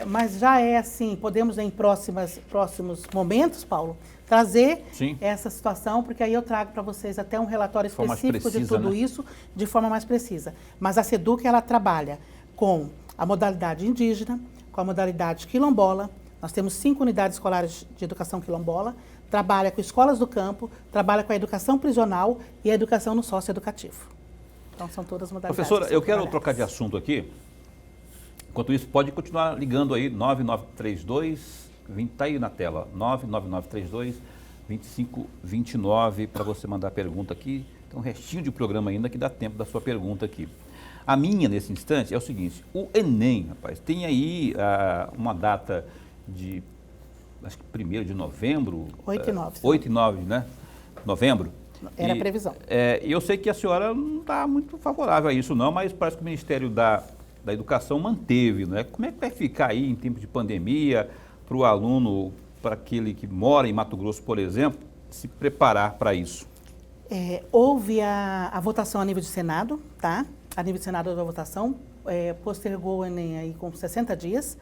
Mas já é assim, podemos em próximos momentos, Paulo, trazer essa situação, porque aí eu trago para vocês até um relatório específico de tudo isso, de forma mais precisa. Mas a SEDUC, ela trabalha com a modalidade indígena, com a modalidade quilombola, nós temos 5 unidades escolares de educação quilombola, trabalha com escolas do campo, trabalha com a educação prisional e a educação no socioeducativo. Então, são todas modalidades. Professora, eu quero trocar de assunto aqui. Enquanto isso, pode continuar ligando aí, 9932, está aí na tela, 99932-2529, para você mandar pergunta aqui. Tem um restinho de programa ainda que dá tempo da sua pergunta aqui. A minha, nesse instante, é o seguinte, o Enem, rapaz, tem aí uma data de, acho que 1º de novembro. 8 e 9. 8 e 9, né? Novembro. Era a previsão. E eu sei que a senhora não está muito favorável a isso não, mas parece que o Ministério da Educação manteve, não é? Como é que vai ficar aí em tempo de pandemia para o aluno, para aquele que mora em Mato Grosso, por exemplo, se preparar para isso? Houve a votação a nível de Senado, tá? A nível de Senado houve a votação, postergou o Enem aí com 60 dias,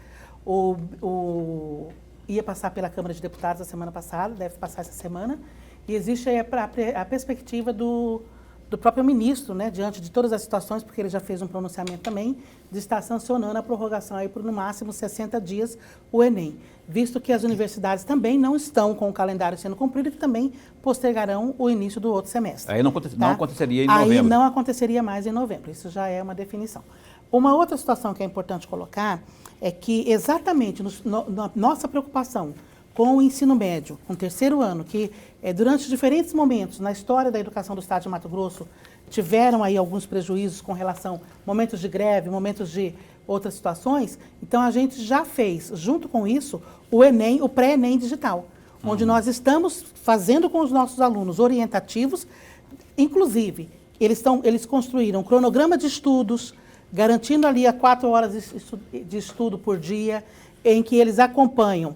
ia passar pela Câmara de Deputados a semana passada, deve passar essa semana, e existe aí a perspectiva do próprio ministro, né, diante de todas as situações, porque ele já fez um pronunciamento também, de estar sancionando a prorrogação aí por no máximo 60 dias o Enem, visto que as universidades também não estão com o calendário sendo cumprido e que também postergarão o início do outro semestre. Aí não aconteceria em novembro. Aí não aconteceria mais em novembro, isso já é uma definição. Uma outra situação que é importante colocar é que exatamente na nossa preocupação com o ensino médio, com o terceiro ano, que durante diferentes momentos na história da educação do Estado de Mato Grosso, tiveram aí alguns prejuízos com relação a momentos de greve, momentos de outras situações, então a gente já fez, junto com isso, o Enem, o pré-Enem digital, onde nós estamos fazendo com os nossos alunos orientativos, inclusive, eles construíram um cronograma de estudos, garantindo ali 4 horas de estudo por dia, em que eles acompanham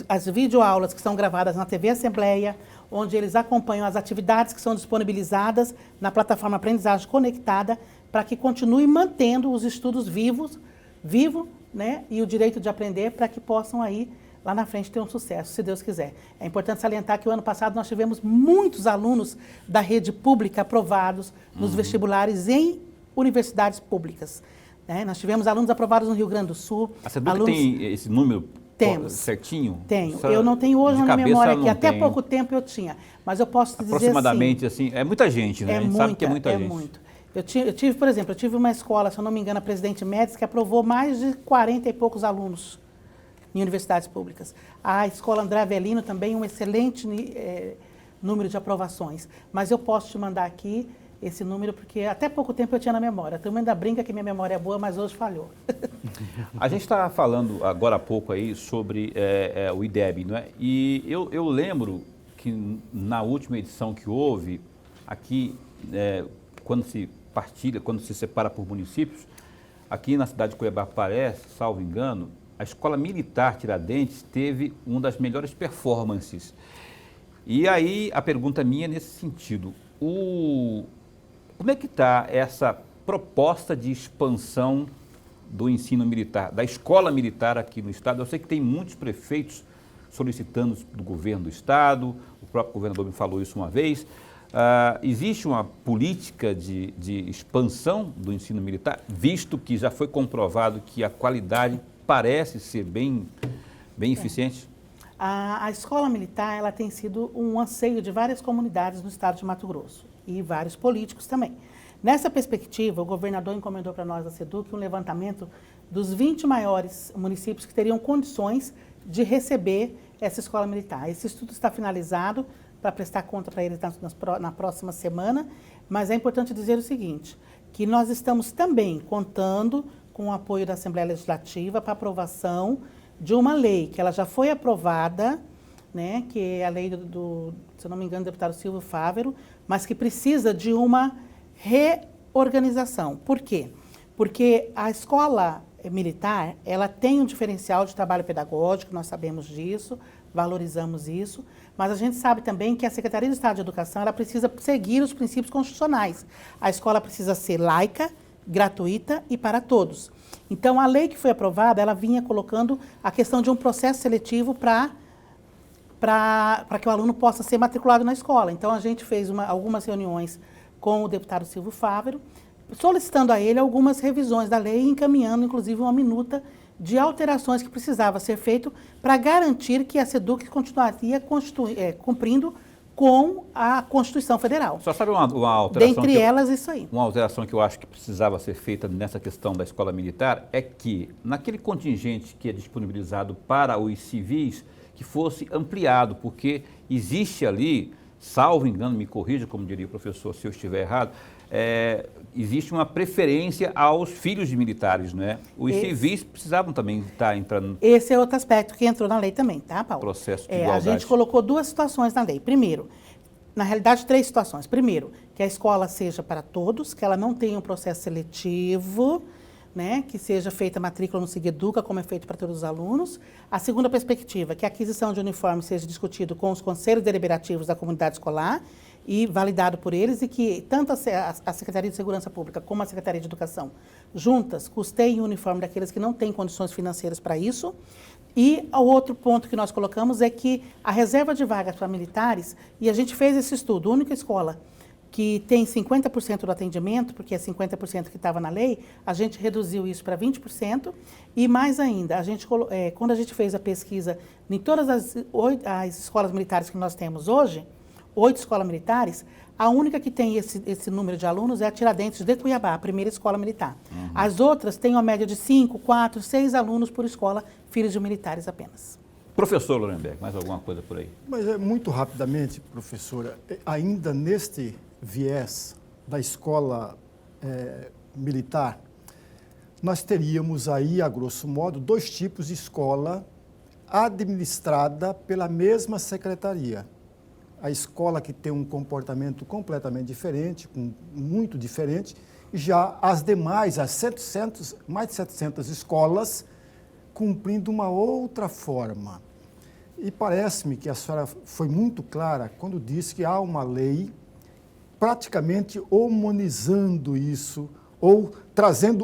as videoaulas que são gravadas na TV Assembleia, onde eles acompanham as atividades que são disponibilizadas na plataforma Aprendizagem Conectada, para que continue mantendo os estudos vivo, né, e o direito de aprender, para que possam aí, lá na frente, ter um sucesso, se Deus quiser. É importante salientar que o ano passado nós tivemos muitos alunos da rede pública aprovados nos vestibulares em universidades públicas, né? Nós tivemos alunos aprovados no Rio Grande do Sul. A SEDUC tem esse número certinho? Tenho. Eu não tenho hoje na memória aqui. Até pouco tempo eu tinha. Mas eu posso dizer aproximadamente, assim, é muita gente, né? A gente sabe que é muita gente. Muito. Eu tive, por exemplo, uma escola, se eu não me engano, a Presidente Médici, que aprovou mais de 40 e poucos alunos em universidades públicas. A Escola André Avelino também, um excelente número de aprovações. Mas eu posso te mandar aqui esse número, porque até pouco tempo eu tinha na memória. A turma ainda brinca que minha memória é boa, mas hoje falhou. A gente está falando agora há pouco aí sobre o IDEB, não é? E eu lembro que na última edição que houve, aqui, quando se partilha, quando se separa por municípios, aqui na cidade de Cuiabá, parece, salvo engano, a Escola Militar Tiradentes teve uma das melhores performances. E aí a pergunta minha é nesse sentido. Como é que está essa proposta de expansão do ensino militar, da escola militar aqui no Estado? Eu sei que tem muitos prefeitos solicitando do governo do Estado, o próprio governador me falou isso uma vez. Existe uma política de expansão do ensino militar, visto que já foi comprovado que a qualidade parece ser bem eficiente? A escola militar, ela tem sido um anseio de várias comunidades no Estado de Mato Grosso e vários políticos também. Nessa perspectiva, o governador encomendou para nós da SEDUC um levantamento dos 20 maiores municípios que teriam condições de receber essa escola militar. Esse estudo está finalizado para prestar conta para ele na próxima semana, mas é importante dizer o seguinte, que nós estamos também contando com o apoio da Assembleia Legislativa para aprovação de uma lei que ela já foi aprovada, né, que é a lei se eu não me engano, do deputado Silvio Fávero, mas que precisa de uma reorganização. Por quê? Porque a escola militar, ela tem um diferencial de trabalho pedagógico, nós sabemos disso, valorizamos isso, mas a gente sabe também que a Secretaria de Estado de Educação, ela precisa seguir os princípios constitucionais. A escola precisa ser laica, gratuita e para todos. Então, a lei que foi aprovada, ela vinha colocando a questão de um processo seletivo para que o aluno possa ser matriculado na escola. Então, a gente fez algumas reuniões com o deputado Silvio Fávero, solicitando a ele algumas revisões da lei e encaminhando, inclusive, uma minuta de alterações que precisava ser feito para garantir que a SEDUC continuaria cumprindo com a Constituição Federal. Só sabe uma alteração? Dentre elas, isso aí. Uma alteração que eu acho que precisava ser feita nessa questão da escola militar é que, naquele contingente que é disponibilizado para os civis, que fosse ampliado, porque existe ali, salvo engano, me corrija, como diria o professor, se eu estiver errado, existe uma preferência aos filhos de militares, não é? Os civis precisavam também estar entrando... Esse é outro aspecto que entrou na lei também, tá, Paulo? Processo de igualdade. A gente colocou duas situações na lei. Primeiro, na realidade, 3 situações. Primeiro, que a escola seja para todos, que ela não tenha um processo seletivo, né, que seja feita a matrícula no SIGEDUCA, como é feito para todos os alunos. A segunda perspectiva, que a aquisição de uniforme seja discutido com os conselhos deliberativos da comunidade escolar e validado por eles, e que tanto a Secretaria de Segurança Pública como a Secretaria de Educação, juntas, custeiem o uniforme daqueles que não têm condições financeiras para isso. E o outro ponto que nós colocamos é que a reserva de vagas para militares, e a gente fez esse estudo, a única escola que tem 50% do atendimento, porque é 50% que estava na lei, a gente reduziu isso para 20%, e mais ainda, quando a gente fez a pesquisa em todas as escolas militares que nós temos hoje, 8 escolas militares, a única que tem esse número de alunos é a Tiradentes de Cuiabá, a primeira escola militar. Uhum. As outras têm uma média de 5, 4, 6 alunos por escola, filhos de militares apenas. Professor Lorenberg, mais alguma coisa por aí? Mas muito rapidamente, professora, ainda neste viés da escola militar, nós teríamos aí, a grosso modo, 2 tipos de escola administrada pela mesma secretaria. A escola que tem um comportamento completamente diferente, muito diferente, e já as demais, mais de 700 escolas, cumprindo uma outra forma. E parece-me que a senhora foi muito clara quando disse que há uma lei praticamente homonizando isso, ou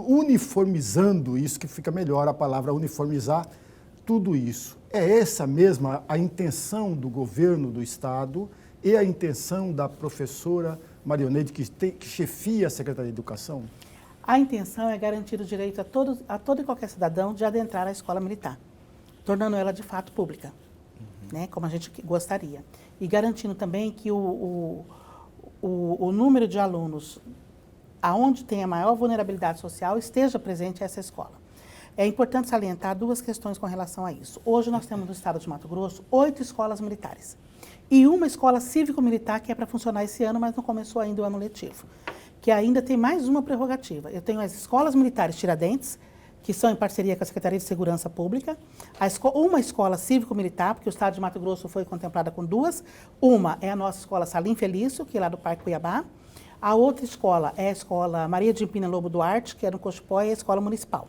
uniformizando isso, que fica melhor a palavra uniformizar, tudo isso. É essa mesma a intenção do governo do Estado e a intenção da professora Marioneide, que chefia a Secretaria de Educação? A intenção é garantir o direito a todo e qualquer cidadão de adentrar à escola militar, tornando ela de fato pública, né, como a gente gostaria. E garantindo também que o número de alunos aonde tem a maior vulnerabilidade social esteja presente essa escola. É importante salientar 2 questões com relação a isso. Hoje nós temos no estado de Mato Grosso 8 escolas militares e uma escola cívico-militar que é para funcionar esse ano, mas não começou ainda o ano letivo, que ainda tem mais uma prerrogativa. Eu tenho as escolas militares Tiradentes, que são em parceria com a Secretaria de Segurança Pública, uma escola cívico-militar, porque o estado de Mato Grosso foi contemplada com 2, uma é a nossa escola Salim Felício, que é lá do Parque Cuiabá, a outra escola é a escola Maria de Empina Lobo Duarte, que é no Cochipó, e a escola municipal.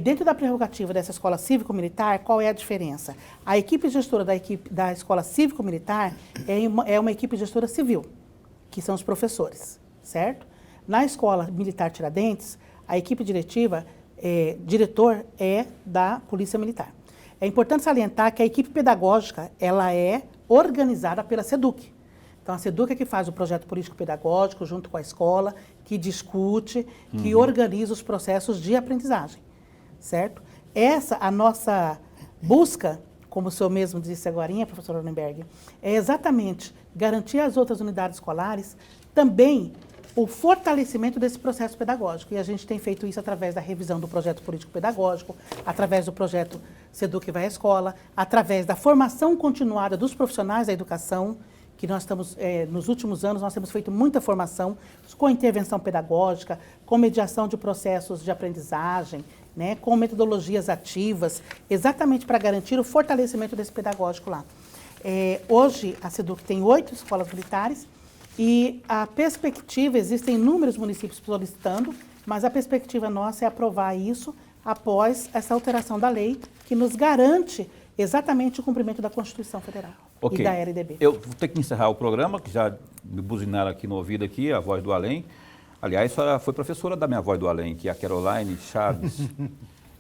Dentro da prerrogativa dessa escola cívico-militar, qual é a diferença? A equipe gestora da escola cívico-militar é uma equipe gestora civil, que são os professores, certo? Na escola militar Tiradentes, a equipe diretiva, diretor é da Polícia Militar. É importante salientar que a equipe pedagógica, ela é organizada pela SEDUC. Então, a SEDUC é que faz o projeto político-pedagógico junto com a escola, que discute, que organiza os processos de aprendizagem. Certo? Essa, a nossa busca, como o senhor mesmo disse agora, professor Lorenberg, é exatamente garantir às outras unidades escolares também o fortalecimento desse processo pedagógico. E a gente tem feito isso através da revisão do projeto político-pedagógico, através do projeto SEDUC Vai à Escola, através da formação continuada dos profissionais da educação, que nós estamos, nos últimos anos, nós temos feito muita formação com intervenção pedagógica, com mediação de processos de aprendizagem, né, com metodologias ativas, exatamente para garantir o fortalecimento desse pedagógico lá. Hoje, a SEDUC tem 8 escolas militares e a perspectiva, existem inúmeros municípios solicitando, mas a perspectiva nossa é aprovar isso após essa alteração da lei, que nos garante exatamente o cumprimento da Constituição Federal e da LDB. Eu vou ter que encerrar o programa, que já me buzinaram aqui no ouvido, aqui, a Voz do Além. Aliás, a senhora foi professora da minha Voz do Além, que é a Caroline Chaves.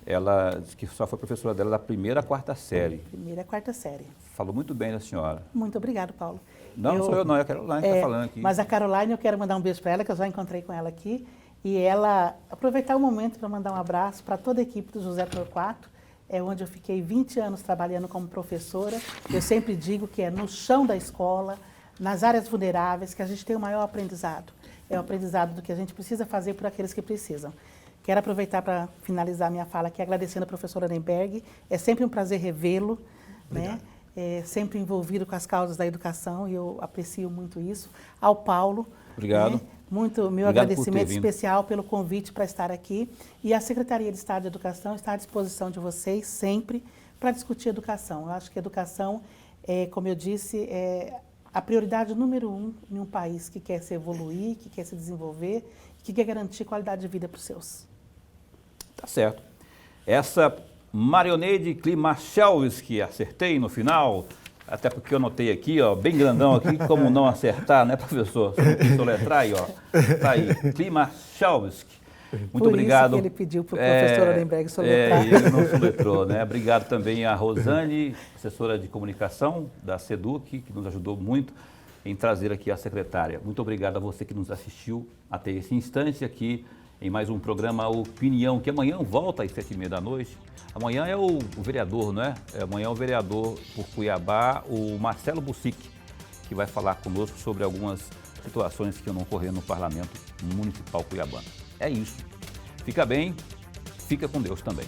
Ela disse que só foi professora dela da 1ª à 4ª série. 1ª à 4ª série. Falou muito bem da senhora. Muito obrigado, Paulo. Não sou eu não, é a Caroline que está falando aqui. Mas a Caroline, eu quero mandar um beijo para ela, que eu já encontrei com ela aqui. E ela, aproveitar o momento para mandar um abraço para toda a equipe do José Torquato, onde eu fiquei 20 anos trabalhando como professora. Eu sempre digo que é no chão da escola, nas áreas vulneráveis, que a gente tem o maior aprendizado. É o aprendizado do que a gente precisa fazer por aqueles que precisam. Quero aproveitar para finalizar minha fala aqui, agradecendo a professora Lorenberg. É sempre um prazer revê-lo, né? Sempre envolvido com as causas da educação, e eu aprecio muito isso. Ao Paulo. Obrigado. Né? Meu agradecimento especial pelo convite para estar aqui. E a Secretaria de Estado de Educação está à disposição de vocês sempre para discutir educação. Eu acho que educação, como eu disse, a prioridade número 1 em um país que quer se evoluir, que quer se desenvolver, que quer garantir qualidade de vida para os seus. Tá certo. Essa Marioneide Klimaszewski, acertei no final, até porque eu anotei aqui, ó, bem grandão aqui, como não acertar, né, professor? Você não quis soletrar aí, ó. Tá aí, Klimaszewski. Muito obrigado. Por isso que ele pediu para o professor Orenberg soletrar. Ele não soletrou, né? Obrigado também a Rosane, assessora de comunicação da SEDUC, que nos ajudou muito em trazer aqui a secretária. Muito obrigado a você que nos assistiu até esse instante aqui em mais um programa Opinião, que amanhã volta às 7h30 da noite. Amanhã é o vereador, não é? Amanhã é o vereador por Cuiabá, o Marcelo Bussic, que vai falar conosco sobre algumas situações que não ocorreram no Parlamento Municipal Cuiabano. É isso. Fica bem, fica com Deus também.